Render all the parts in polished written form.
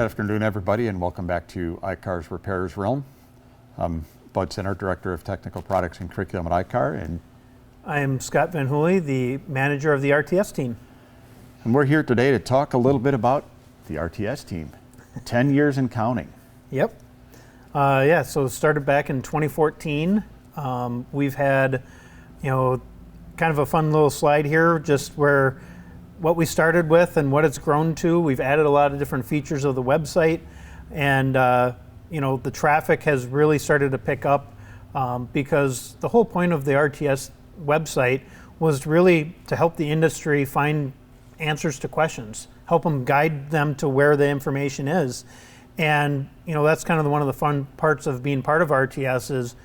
afternoon, everybody, and welcome back to I-CAR's Repairers Realm. I'm Bud Center, Director of Technical Products and Curriculum at I-CAR, and I am Scott Van Hooley, the manager of the RTS team. And we're here today to talk a little bit about the RTS team. 10 years and counting. Yep. So it started back in 2014. We've had, kind of a fun little slide here, just where what we started with and what it's grown to. We've added a lot of different features of the website, and the traffic has really started to pick up because the whole point of the RTS website was really to help the industry find answers to questions, help them guide them to where the information is. And that's kind of one of the fun parts of being part of RTS is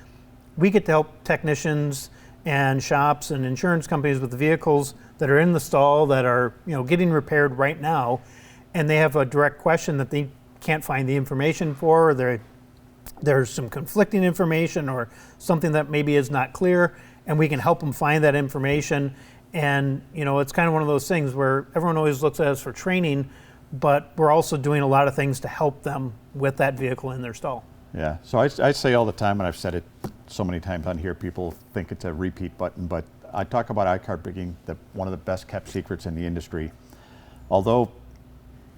we get to help technicians and shops and insurance companies with the vehicles that are in the stall that are getting repaired right now, and they have a direct question that they can't find the information for, or there's some conflicting information or something that maybe is not clear, and we can help them find that information. And it's kind of one of those things where everyone always looks at us for training, but we're also doing a lot of things to help them with that vehicle in their stall. Yeah, so I say all the time, and I've said it so many times on here, people think it's a repeat button, but I talk about I-CAR being one of the best kept secrets in the industry. Although,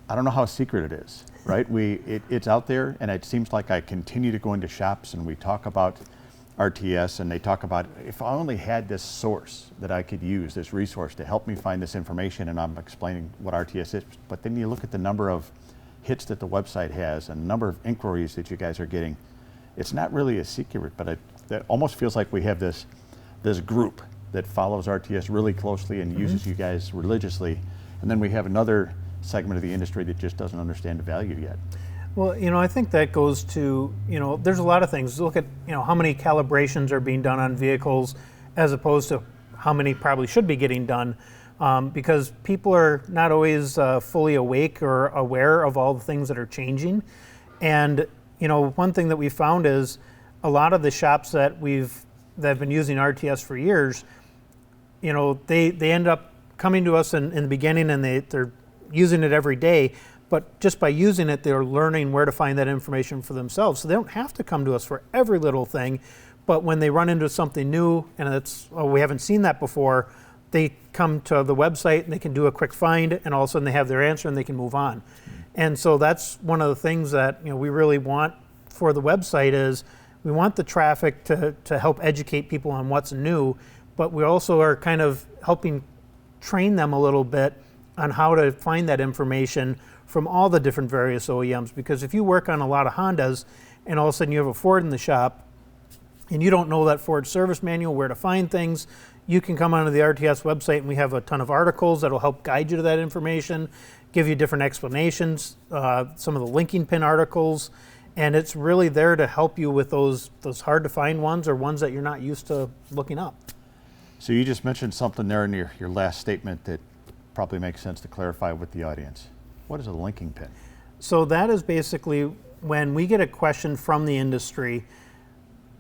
I don't know how secret it is, right? It's out there, and it seems like I continue to go into shops and we talk about RTS, and they talk about, if I only had this source that I could use, this resource to help me find this information, and I'm explaining what RTS is, but then you look at the number of hits that the website has and the number of inquiries that you guys are getting. It's not really a secret, but it almost feels like we have this group that follows RTS really closely and uses you guys religiously, and then we have another segment of the industry that just doesn't understand the value yet. Well, I think that goes to, there's a lot of things. Look at, how many calibrations are being done on vehicles as opposed to how many probably should be getting done, because people are not always fully awake or aware of all the things that are changing. And, one thing that we found is a lot of the shops that have been using RTS for years, they end up coming to us in the beginning, and they're using it every day. But just by using it, they're learning where to find that information for themselves. So they don't have to come to us for every little thing. But when they run into something new, and we haven't seen that before, they come to the website and they can do a quick find, and all of a sudden they have their answer and they can move on. And so that's one of the things that we really want for the website is we want the traffic to help educate people on what's new, but we also are kind of helping train them a little bit on how to find that information from all the different various OEMs. Because if you work on a lot of Hondas and all of a sudden you have a Ford in the shop and you don't know that Ford service manual, where to find things, you can come onto the RTS website, and we have a ton of articles that will help guide you to that information, give you different explanations, some of the linking pin articles, and it's really there to help you with those hard to find ones or ones that you're not used to looking up. So you just mentioned something there in your last statement that probably makes sense to clarify with the audience. What is a linking pin? So that is basically when we get a question from the industry,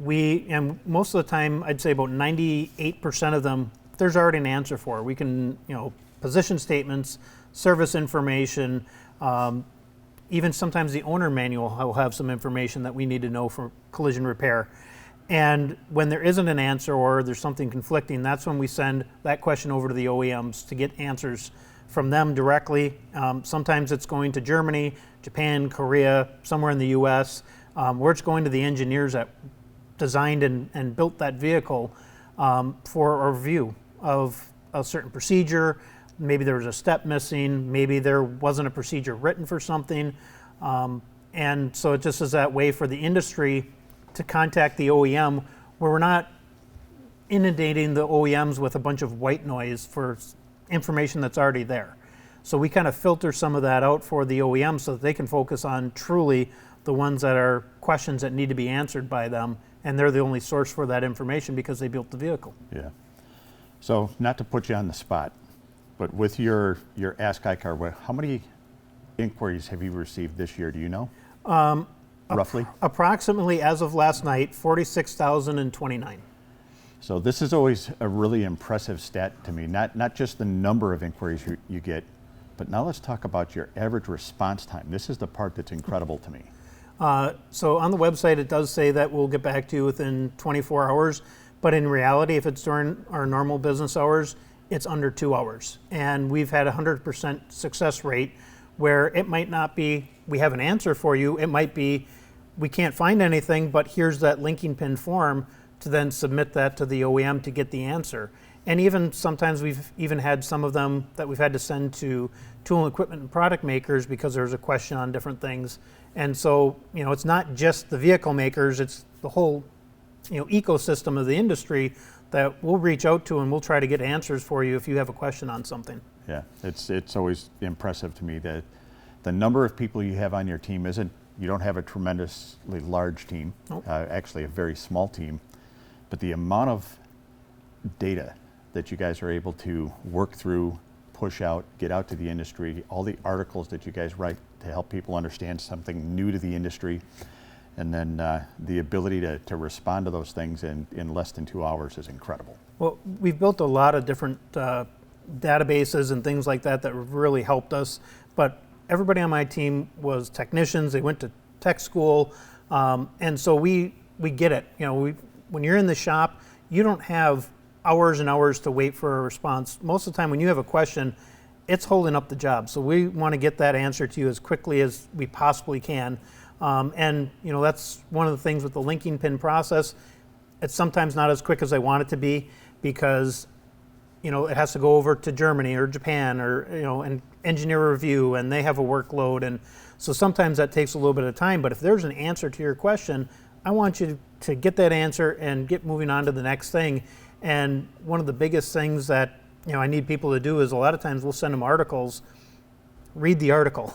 and most of the time, I'd say about 98% of them, there's already an answer for. We can, position statements, service information, even sometimes the owner manual will have some information that we need to know for collision repair. And when there isn't an answer or there's something conflicting, that's when we send that question over to the OEMs to get answers from them directly. Sometimes it's going to Germany, Japan, Korea, somewhere in the US, where it's going to the engineers that designed and built that vehicle for a review of a certain procedure. Maybe there was a step missing, maybe there wasn't a procedure written for something. And so it just is that way for the industry to contact the OEM, where we're not inundating the OEMs with a bunch of white noise for information that's already there. So we kind of filter some of that out for the OEM so that they can focus on truly the ones that are questions that need to be answered by them, and they're the only source for that information because they built the vehicle. Yeah. So not to put you on the spot, but with your Ask I-CAR, how many inquiries have you received this year? Do you know? Roughly? Approximately, as of last night, 46,029. So this is always a really impressive stat to me, not just the number of inquiries you get, But now let's talk about your average response time. This is the part that's incredible to me. So on the website, it does say that we'll get back to you within 24 hours. But in reality, if it's during our normal business hours, it's under 2 hours. And we've had a 100% success rate where it might not be, we have an answer for you. It might be, we can't find anything, but here's that linking pin form to then submit that to the OEM to get the answer. And even sometimes we've even had some of them that we've had to send to tool and equipment and product makers because there's a question on different things. And so, it's not just the vehicle makers, it's the whole, ecosystem of the industry that we'll reach out to, and we'll try to get answers for you if you have a question on something. Yeah, it's always impressive to me that the number of people you have on your team you don't have a tremendously large team, Nope. Actually a very small team, but the amount of data that you guys are able to work through, push out, get out to the industry, all the articles that you guys write to help people understand something new to the industry, and then the ability to respond to those things in less than 2 hours is incredible. Well, we've built a lot of different databases and things like that have really helped us, but everybody on my team was technicians. They went to tech school, and so we get it. When you're in the shop, you don't have hours and hours to wait for a response. Most of the time when you have a question, it's holding up the job. So we want to get that answer to you as quickly as we possibly can. And that's one of the things with the linking pin process. It's sometimes not as quick as I want it to be because it has to go over to Germany or Japan or and engineer review, and they have a workload, and so sometimes that takes a little bit of time. But if there's an answer to your question, I want you to get that answer and get moving on to the next thing. And one of the biggest things that I need people to do is a lot of times we'll send them articles. Read the article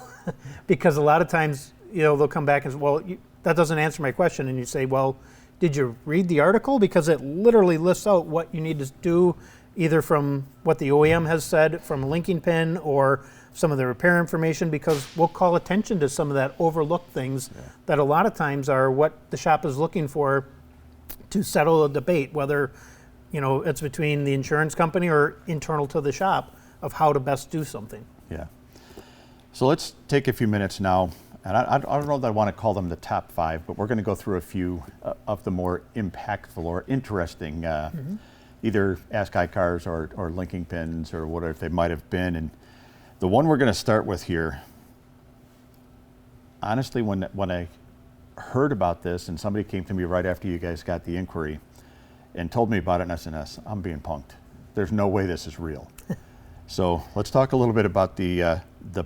because a lot of times they'll come back and say, well, that doesn't answer my question, and you say, well, did you read the article? Because it literally lists out what you need to do, either from what the OEM has said from a linking pin or some of the repair information, because we'll call attention to some of that overlooked things that a lot of times are what the shop is looking for to settle a debate, whether it's between the insurance company or internal to the shop of how to best do something. Yeah. So let's take a few minutes now, and I don't know that I want to call them the top 5, but we're going to go through a few of the more impactful or interesting either Ask I-CARs or linking pins or whatever they might have been. And the one we're going to start with here, honestly, when I heard about this and somebody came to me right after you guys got the inquiry and told me about it, and I said, I'm being punked. There's no way this is real. So let's talk a little bit about the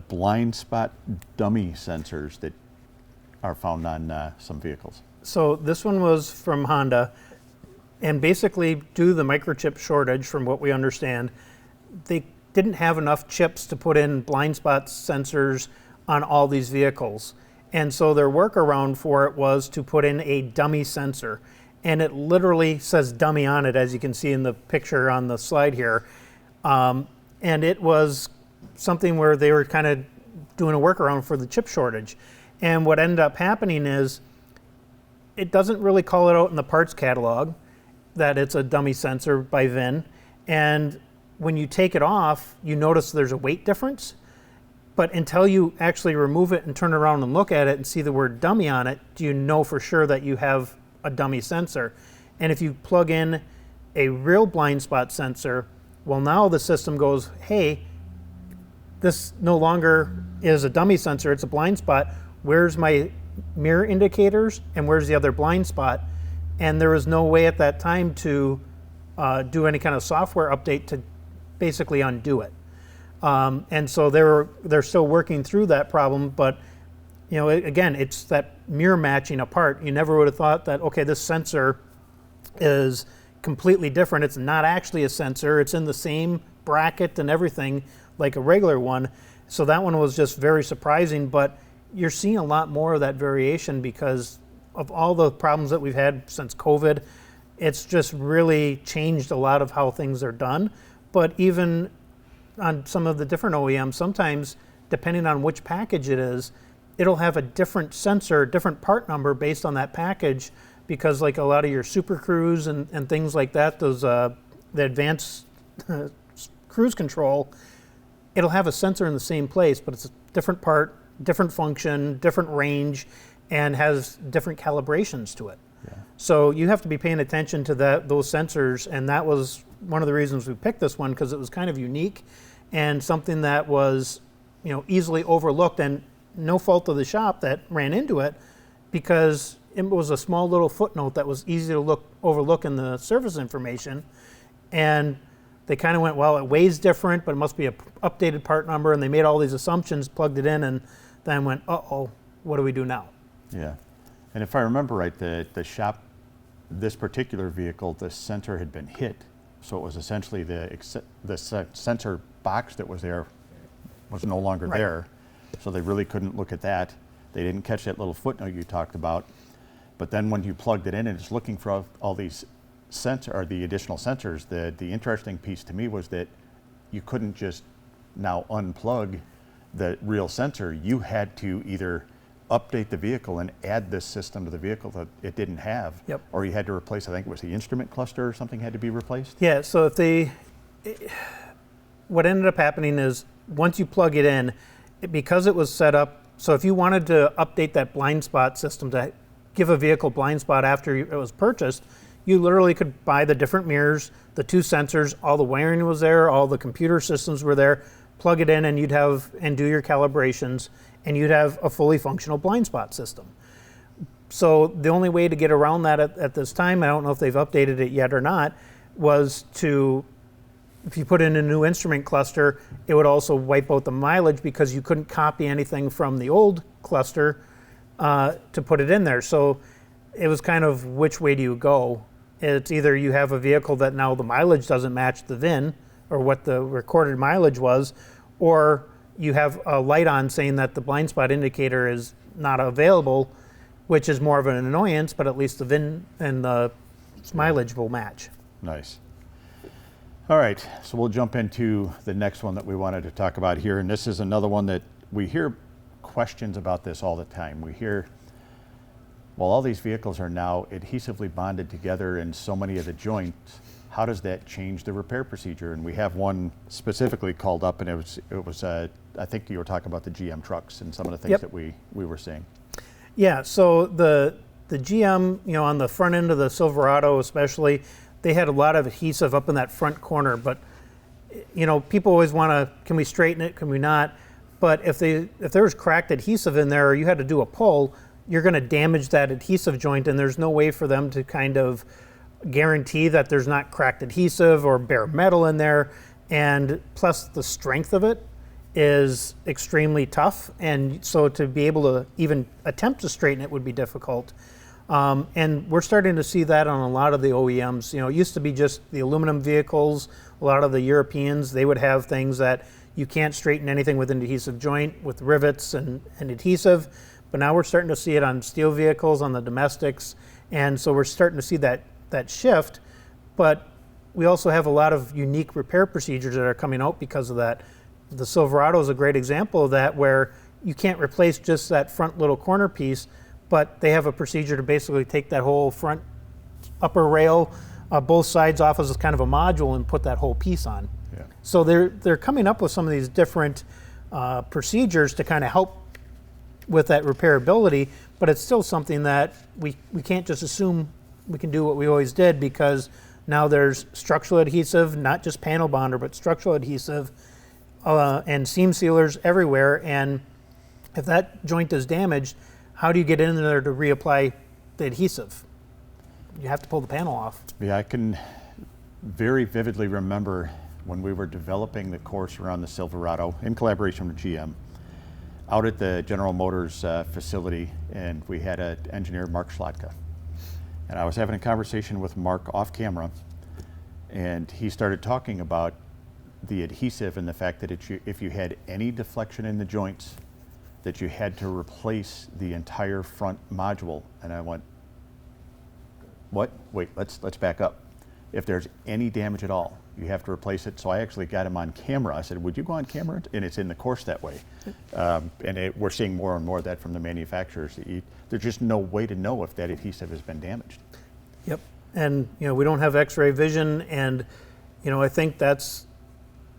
blind spot dummy sensors that are found on some vehicles. So this one was from Honda. And basically, due to the microchip shortage, from what we understand, they didn't have enough chips to put in blind spot sensors on all these vehicles. And so their workaround for it was to put in a dummy sensor. And it literally says dummy on it, as you can see in the picture on the slide here. And it was something where they were kind of doing a workaround for the chip shortage. And what ended up happening is it doesn't really call it out in the parts catalog that it's a dummy sensor by VIN, and when you take it off, you notice there's a weight difference, but until you actually remove it and turn around and look at it and see the word dummy on it, do you know for sure that you have a dummy sensor. And if you plug in a real blind spot sensor, well, now the system goes, hey, this no longer is a dummy sensor, it's a blind spot. Where's my mirror indicators and where's the other blind spot? And there was no way at that time to do any kind of software update to basically undo it. And so they're still working through that problem, but again, it's that mirror matching apart. You never would have thought that, okay, this sensor is completely different. It's not actually a sensor. It's in the same bracket and everything like a regular one. So that one was just very surprising, but you're seeing a lot more of that variation because of all the problems that we've had since COVID. It's just really changed a lot of how things are done. But even on some of the different OEMs, sometimes depending on which package it is, it'll have a different sensor, different part number based on that package, because like a lot of your Super Cruise and things like that, those the advanced cruise control, it'll have a sensor in the same place, but it's a different part, different function, different range, and has different calibrations to it. Yeah. So you have to be paying attention to those sensors, and that was one of the reasons we picked this one, because it was kind of unique and something that was, easily overlooked, and no fault of the shop that ran into it, because it was a small little footnote that was easy to overlook in the service information. And they kind of went, well, it weighs different, but it must be an updated part number, and they made all these assumptions, plugged it in, and then went, uh-oh, what do we do now? Yeah. And if I remember right, the shop, this particular vehicle, the sensor had been hit. So it was essentially the sensor box that was there was no longer Right. there. So they really couldn't look at that. They didn't catch that little footnote you talked about. But then when you plugged it in and it's looking for all these the additional sensors, the interesting piece to me was that you couldn't just now unplug the real sensor. You had to either update the vehicle and add this system to the vehicle that it didn't have. Yep. Or you had to replace, I think it was the instrument cluster or something had to be replaced. Yeah, so what ended up happening is once you plug it in, because it was set up, so if you wanted to update that blind spot system to give a vehicle blind spot after it was purchased, you literally could buy the different mirrors, the two sensors, all the wiring was there, all the computer systems were there, plug it in, and do your calibrations, and you'd have a fully functional blind spot system. So the only way to get around that at this time, I don't know if they've updated it yet or not, was if you put in a new instrument cluster, it would also wipe out the mileage, because you couldn't copy anything from the old cluster to put it in there. So it was kind of, which way do you go? It's either you have a vehicle that now the mileage doesn't match the VIN or what the recorded mileage was, or you have a light on saying that the blind spot indicator is not available, which is more of an annoyance, but at least the VIN and the mileage will match. Nice. All right, so we'll jump into the next one that we wanted to talk about here. And this is another one that we hear questions about this all the time. We hear, well, all these vehicles are now adhesively bonded together in so many of the joints. How does that change the repair procedure? And we have one specifically called up, and it was I think you were talking about the GM trucks and some of the things Yep. that we were seeing. Yeah, so the GM, on the front end of the Silverado especially, they had a lot of adhesive up in that front corner, but people always want to, can we straighten it, can we not? But if there was cracked adhesive in there, or you had to do a pull, you're going to damage that adhesive joint, and there's no way for them to kind of guarantee that there's not cracked adhesive or bare metal in there. And plus the strength of it is extremely tough, and so to be able to even attempt to straighten it would be difficult. And we're starting to see that on a lot of the OEMs. It used to be just the aluminum vehicles. A lot of the Europeans, they would have things that you can't straighten anything with an adhesive joint with rivets and adhesive. But now we're starting to see it on steel vehicles, on the domestics. And so we're starting to see that shift. But we also have a lot of unique repair procedures that are coming out because of that. The Silverado is a great example of that, where you can't replace just that front little corner piece, but they have a procedure to basically take that whole front upper rail, both sides off as kind of a module, and put that whole piece on. Yeah. So they're coming up with some of these different procedures to kind of help with that repairability, but it's still something that we can't just assume we can do what we always did, because now there's structural adhesive, not just panel bonder, but structural adhesive and seam sealers everywhere. And if that joint is damaged, how do you get in there to reapply the adhesive? You have to pull the panel off. Yeah, I can very vividly remember when we were developing the course around the Silverado in collaboration with GM out at the General Motors facility, and we had an engineer, Mark Schlotka. And I was having a conversation with Mark off camera, and he started talking about the adhesive and the fact that if you had any deflection in the joints, that you had to replace the entire front module. And I went, what? Wait, let's back up. If there's any damage at all, you have to replace it. So I actually got him on camera. I said, would you go on camera? And it's in the course that way. We're seeing more and more of that from the manufacturers. There's just no way to know if that adhesive has been damaged. Yep. And we don't have X-ray vision, and I think that's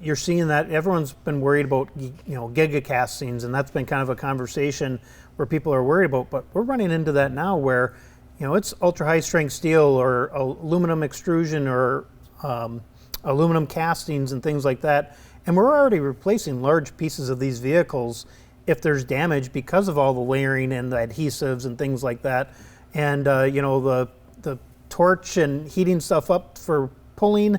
you're seeing that everyone's been worried about, giga castings, and that's been kind of a conversation where people are worried about, but we're running into that now where, it's ultra high strength steel or aluminum extrusion or aluminum castings and things like that. And we're already replacing large pieces of these vehicles if there's damage because of all the layering and the adhesives and things like that. And, the torch and heating stuff up for pulling,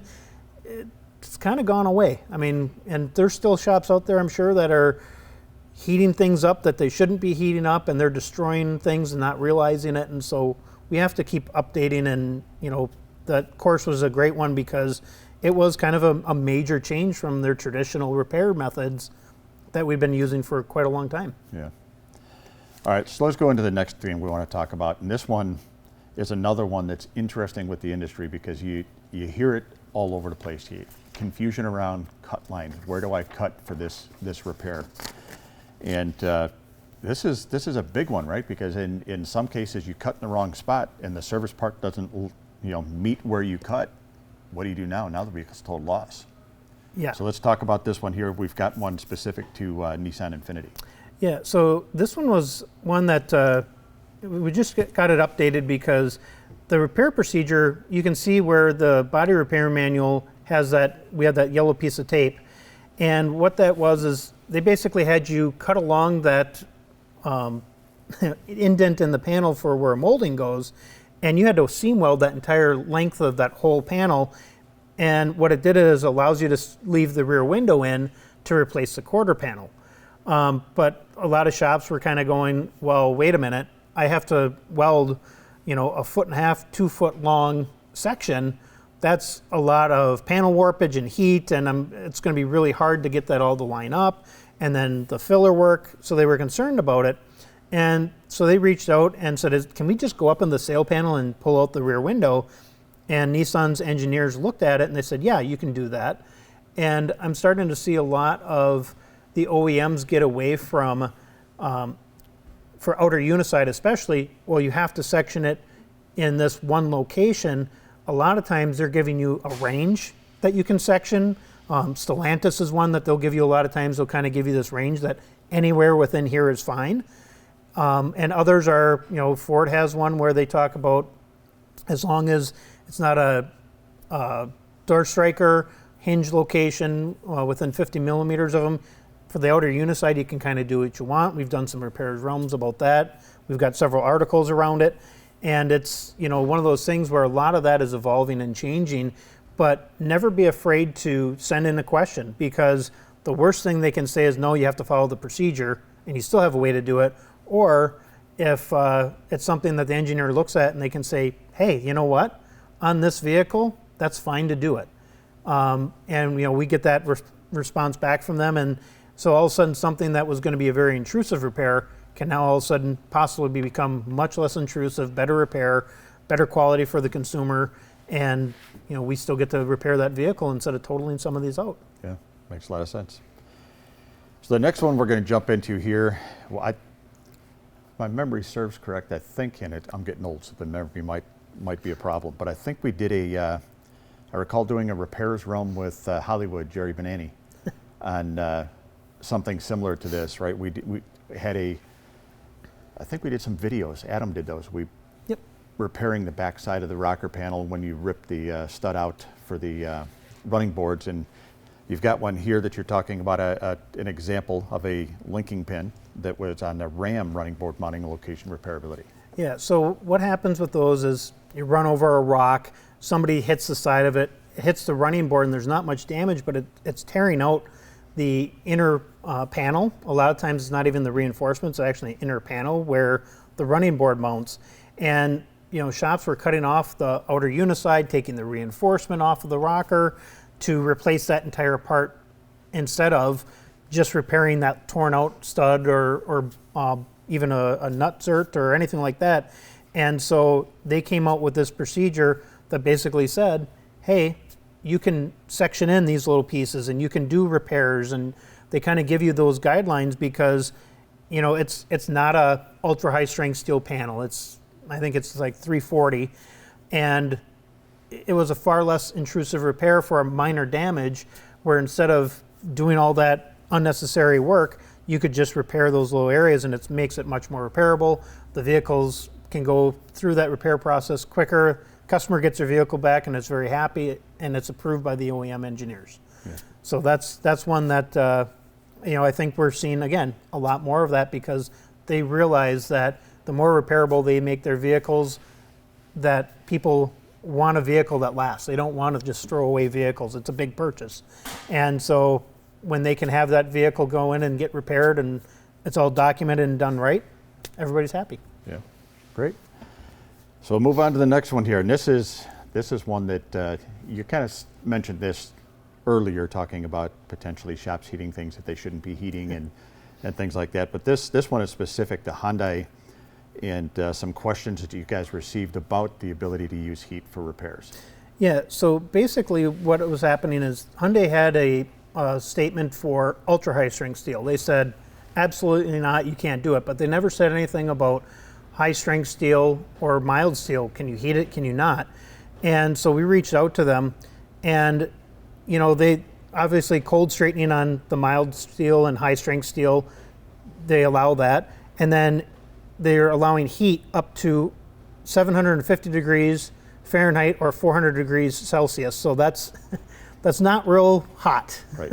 it's kind of gone away. I mean, and there's still shops out there, I'm sure, that are heating things up that they shouldn't be heating up, and they're destroying things and not realizing it. And so we have to keep updating. And, that course was a great one because it was kind of a major change from their traditional repair methods that we've been using for quite a long time. Yeah. All right, so let's go into the next thing we want to talk about. And this one is another one that's interesting with the industry because you hear it all over the place. Confusion around cut lines. Where do I cut for this repair? And this is a big one, right? Because in some cases you cut in the wrong spot and the service part doesn't meet where you cut. What do you do now? Now the vehicle's total loss. Yeah. So let's talk about this one here. We've got one specific to Nissan INFINITI. Yeah, so this one was one that we just got it updated because the repair procedure, you can see where the body repair manual has that, we have that yellow piece of tape. And what that was is they basically had you cut along that indent in the panel for where molding goes, and you had to seam weld that entire length of that whole panel. And what it did is allows you to leave the rear window in to replace the quarter panel. But a lot of shops were kind of going, well, wait a minute, I have to weld, a 1.5 feet, 2 foot long section. That's a lot of panel warpage and heat, and it's going to be really hard to get that all to line up. And then the filler work, so they were concerned about it. And so they reached out and said, can we just go up in the sail panel and pull out the rear window? And Nissan's engineers looked at it and they said, yeah, you can do that. And I'm starting to see a lot of the OEMs get away from, for outer unисide especially, well, you have to section it in this one location. A lot of times they're giving you a range that you can section. Stellantis is one that they'll give you a lot of times. They'll kind of give you this range that anywhere within here is fine. And others are, Ford has one where they talk about as long as it's not a door striker hinge location within 50 millimeters of them. For the outer uniside, you can kind of do what you want. We've done some repairs realms about that. We've got several articles around it. And it's, one of those things where a lot of that is evolving and changing, but never be afraid to send in a question, because the worst thing they can say is, no, you have to follow the procedure, and you still have a way to do it. Or if it's something that the engineer looks at and they can say, hey, you know what? On this vehicle, that's fine to do it. And we get that response back from them. And so all of a sudden something that was going to be a very intrusive repair can now all of a sudden possibly become much less intrusive, better repair, better quality for the consumer. And we still get to repair that vehicle instead of totaling some of these out. Yeah, makes a lot of sense. So the next one we're going to jump into here, well, if my memory serves correct, I think I'm getting old, so the memory might be a problem, but I think we did I recall doing a repairs realm with Hollywood, Jerry Benani, on something similar to this, right? We had I think we did some videos. Adam did those. Yep. Repairing the back side of the rocker panel when you rip the stud out for the running boards. And you've got one here that you're talking about, an example of a linking pin that was on the Ram running board mounting location repairability. Yeah, so what happens with those is you run over a rock, somebody hits the side of it, hits the running board, and there's not much damage, but it's tearing out the inner panel. A lot of times it's not even the reinforcements, it's actually an inner panel where the running board mounts. And shops were cutting off the outer uniside, taking the reinforcement off of the rocker to replace that entire part instead of just repairing that torn out stud or even a nut zert or anything like that. And so they came out with this procedure that basically said, hey, you can section in these little pieces and you can do repairs, and they kind of give you those guidelines because it's not a ultra high strength steel panel. I think it's like 340, and it was a far less intrusive repair for a minor damage, where instead of doing all that unnecessary work, you could just repair those little areas, and it makes it much more repairable. The vehicles can go through that repair process quicker. Customer gets their vehicle back and it's very happy, and it's approved by the OEM engineers. Yeah. So that's one that I think we're seeing, again, a lot more of that, because they realize that the more repairable they make their vehicles, that people want a vehicle that lasts. They don't want to just throw away vehicles. It's a big purchase. And so when they can have that vehicle go in and get repaired and it's all documented and done right, everybody's happy. Yeah, great. So we'll move on to the next one here. And this is one that you kind of mentioned this earlier, talking about potentially shops heating things that they shouldn't be heating and things like that. But this one is specific to Hyundai, and some questions that you guys received about the ability to use heat for repairs. Yeah, so basically what was happening is Hyundai had a statement for ultra high strength steel. They said, absolutely not, you can't do it. But they never said anything about high strength steel or mild steel. Can you heat it? Can you not? And so we reached out to them, and they obviously cold straightening on the mild steel and high strength steel, they allow that. And then they're allowing heat up to 750 degrees Fahrenheit or 400 degrees Celsius. So that's not real hot. Right.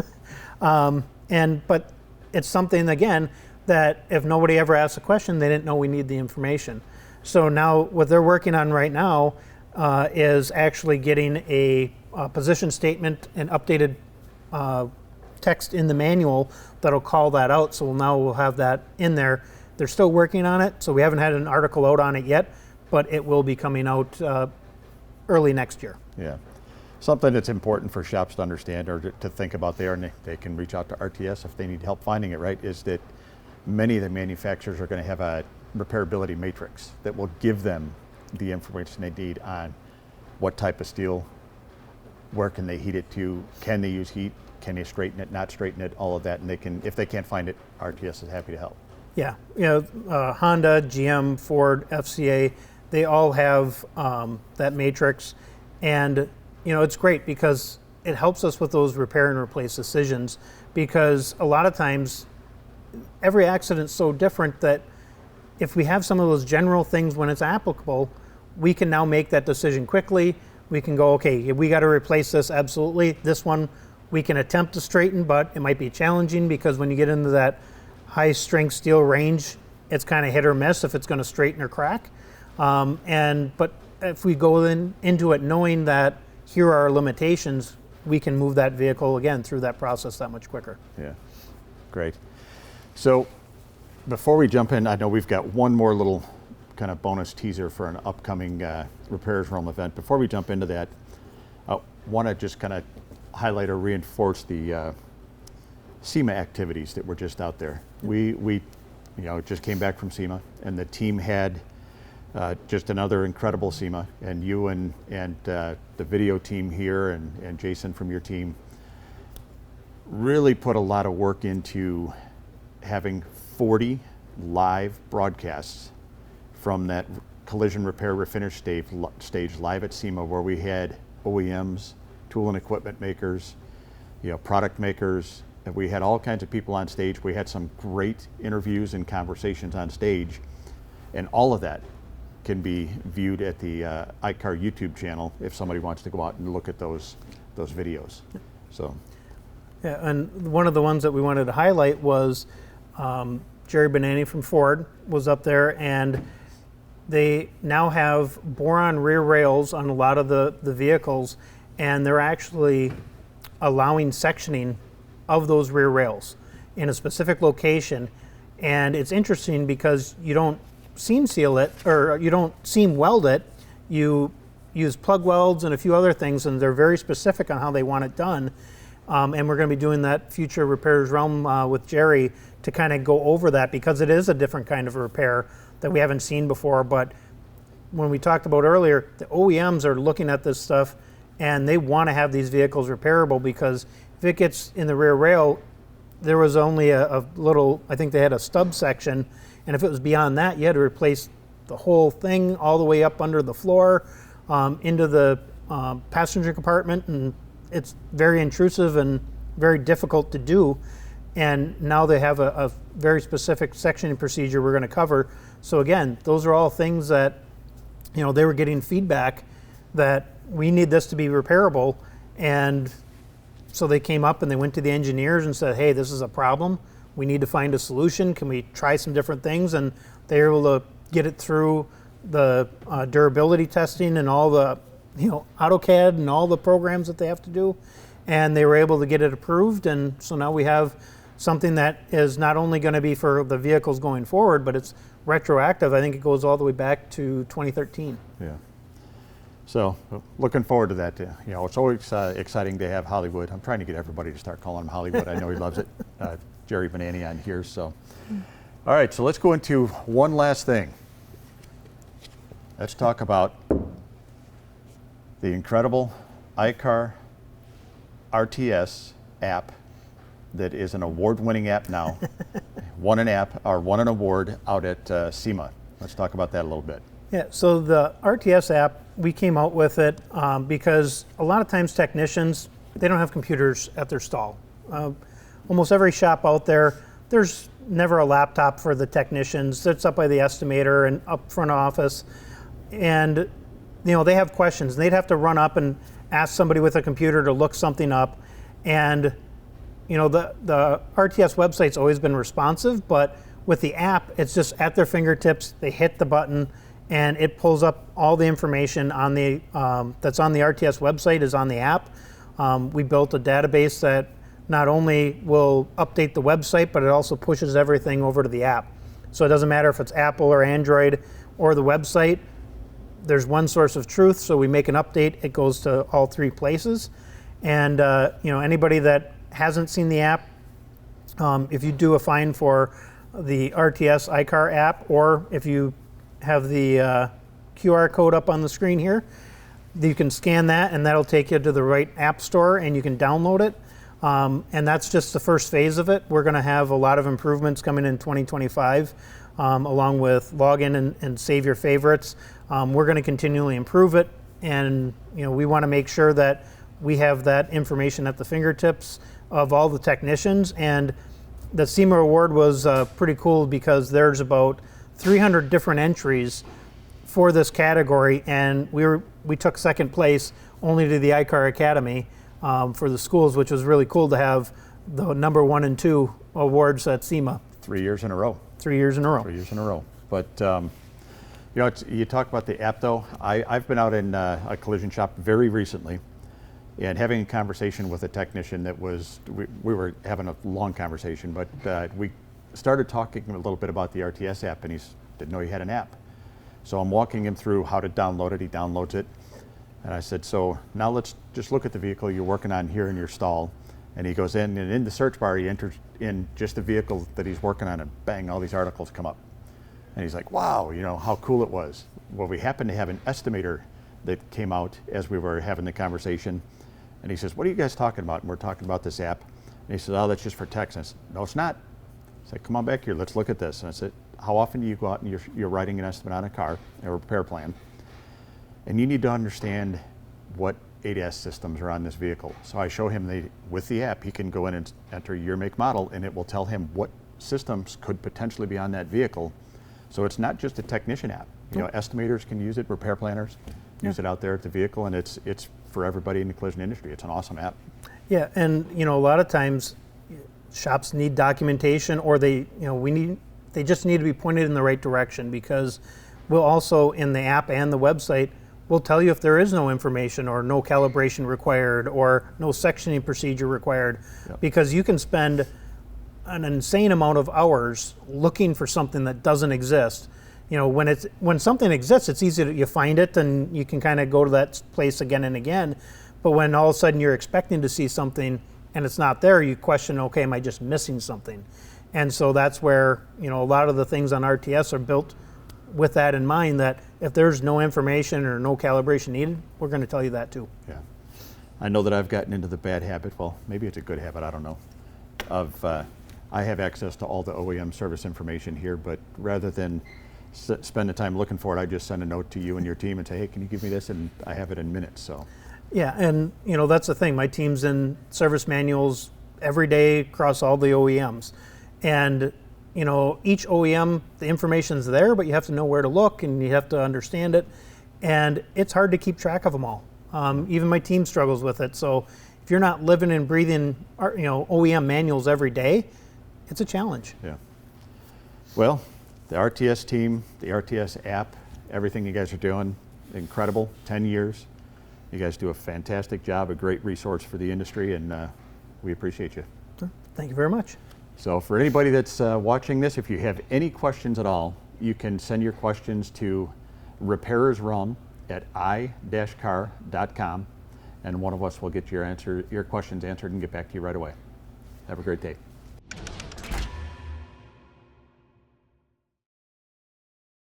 But it's something, again, that if nobody ever asked a question, they didn't know we need the information. So now what they're working on right now is actually getting a position statement and updated text in the manual that'll call that out. So now we'll have that in there. They're still working on it, so we haven't had an article out on it yet, but it will be coming out early next year. Yeah. Something that's important for shops to understand or to think about there, and they can reach out to RTS if they need help finding it, right, is that many of the manufacturers are going to have a repairability matrix that will give them the information they need on what type of steel, where can they heat it to, can they use heat, can they straighten it, not straighten it, all of that, and they can, if they can't find it, RTS is happy to help. Yeah, Honda, GM, Ford, FCA, they all have that matrix, and it's great because it helps us with those repair and replace decisions, because a lot of times every accident's so different that if we have some of those general things when it's applicable, we can now make that decision quickly. We can go, okay, we got to replace this, absolutely. This one we can attempt to straighten, but it might be challenging because when you get into that high strength steel range, it's kind of hit or miss if it's going to straighten or crack. But if we go into it knowing that here are our limitations, we can move that vehicle again through that process that much quicker. Yeah, great. So before we jump in, I know we've got one more little kind of bonus teaser for an upcoming Repairers Realm event. Before we jump into that, I want to just kind of highlight or reinforce the SEMA activities that were just out there. We just came back from SEMA, and the team had just another incredible SEMA, and you and the video team here and Jason from your team really put a lot of work into having 40 live broadcasts from that collision repair refinish stage live at SEMA, where we had OEMs, tool and equipment makers, product makers, and we had all kinds of people on stage. We had some great interviews and conversations on stage, and all of that can be viewed at the I-CAR YouTube channel if somebody wants to go out and look at those videos. So, yeah, and one of the ones that we wanted to highlight was Jerry Benani from Ford was up there, and they now have boron rear rails on a lot of the vehicles, and they're actually allowing sectioning of those rear rails in a specific location. And it's interesting because you don't seam seal it, or you don't seam weld it. You use plug welds and a few other things, and they're very specific on how they want it done. And we're going to be doing that future Repairers Realm with Jerry to kind of go over that, because it is a different kind of repair that we haven't seen before. But when we talked about earlier, the OEMs are looking at this stuff and they want to have these vehicles repairable, because if it gets in the rear rail, there was only a little, I think they had a stub section, and if it was beyond that, you had to replace the whole thing all the way up under the floor into the passenger compartment, and it's very intrusive and very difficult to do. And now they have a very specific sectioning procedure we're going to cover. So again, those are all things that, they were getting feedback that we need this to be repairable. And so they came up and they went to the engineers and said, hey, this is a problem. We need to find a solution. Can we try some different things? And they were able to get it through the durability testing and all the, AutoCAD and all the programs that they have to do. And they were able to get it approved. And so now we have something that is not only going to be for the vehicles going forward, but it's retroactive. I think it goes all the way back to 2013. Yeah. So looking forward to that. It's always exciting to have Hollywood. I'm trying to get everybody to start calling him Hollywood. I know he loves it. Jerry Benani on here. So, all right. So let's go into one last thing. Let's talk about the incredible I-CAR RTS app that is an award-winning app now. won an award out at SEMA. Let's talk about that a little bit. Yeah, so the RTS app, we came out with it because a lot of times technicians, they don't have computers at their stall. Almost every shop out there, there's never a laptop for the technicians. It's up by the estimator and up front office. And they have questions. And they'd have to run up and ask somebody with a computer to look something up. And the RTS website's always been responsive, but with the app, it's just at their fingertips. They hit the button, and it pulls up all the information on the that's on the RTS website is on the app. We built a database that not only will update the website, but it also pushes everything over to the app. So it doesn't matter if it's Apple or Android or the website. There's one source of truth, so we make an update. It goes to all three places. And anybody that hasn't seen the app, if you do a find for the RTS I-CAR app, or if you have the QR code up on the screen here, you can scan that and that'll take you to the right app store and you can download it. And that's just the first phase of it. We're going to have a lot of improvements coming in 2025, along with login and save your favorites. We're going to continually improve it, and we want to make sure that we have that information at the fingertips of all the technicians. And the SEMA award was pretty cool because there's about 300 different entries for this category, and we took second place only to the I-CAR Academy for the schools, which was really cool to have the number 1 and 2 awards at SEMA. 3 years in a row. 3 years in a row. 3 years in a row. But you talk about the app though. I've been out in a collision shop very recently, and having a conversation with a technician that was, we were having a long conversation, but we started talking a little bit about the RTS app, and he didn't know he had an app. So I'm walking him through how to download it. He downloads it. And I said, so now let's just look at the vehicle you're working on here in your stall. And he goes in, and in the search bar, he enters in just the vehicle that he's working on, and bang, all these articles come up. And he's like, wow, how cool it was. Well, we happened to have an estimator that came out as we were having the conversation. And he says, what are you guys talking about? And we're talking about this app. And he says, oh, that's just for techs. And I said, no, it's not. I said, come on back here, let's look at this. And I said, how often do you go out and you're writing an estimate on a car, a repair plan, and you need to understand what ADAS systems are on this vehicle. So I show him with the app, he can go in and enter year, make, model, and it will tell him what systems could potentially be on that vehicle. So it's not just a technician app. Estimators can use it, repair planners use it out there at the vehicle, and it's for everybody in the collision industry. It's an awesome app. Yeah, and a lot of times shops need documentation, or they just need to be pointed in the right direction, because we'll also, in the app and the website, we'll tell you if there is no information or no calibration required or no sectioning procedure required. Yep. Because you can spend an insane amount of hours looking for something that doesn't exist. When something exists, it's easy you find it and you can kind of go to that place again and again. But when all of a sudden you're expecting to see something and it's not there, you question, okay, am I just missing something? And so that's where, a lot of the things on RTS are built with that in mind, that if there's no information or no calibration needed, we're going to tell you that too. Yeah. I know that I've gotten into the bad habit, well, maybe it's a good habit, I don't know, of I have access to all the OEM service information here, but rather than spend the time looking for it, I just send a note to you and your team and say, hey, can you give me this? And I have it in minutes. So. Yeah, and that's the thing. My team's in service manuals every day across all the OEMs. And you know, each OEM, the information's there, but you have to know where to look and you have to understand it. And it's hard to keep track of them all. Even my team struggles with it. So if you're not living and breathing, you know, OEM manuals every day, it's a challenge. Yeah. Well, the RTS team, the RTS app, everything you guys are doing, incredible. 10 years. You guys do a fantastic job, a great resource for the industry, and we appreciate you. Thank you very much. So for anybody that's watching this, if you have any questions at all, you can send your questions to repairersrun@i-car.com, and one of us will get your questions answered and get back to you right away. Have a great day.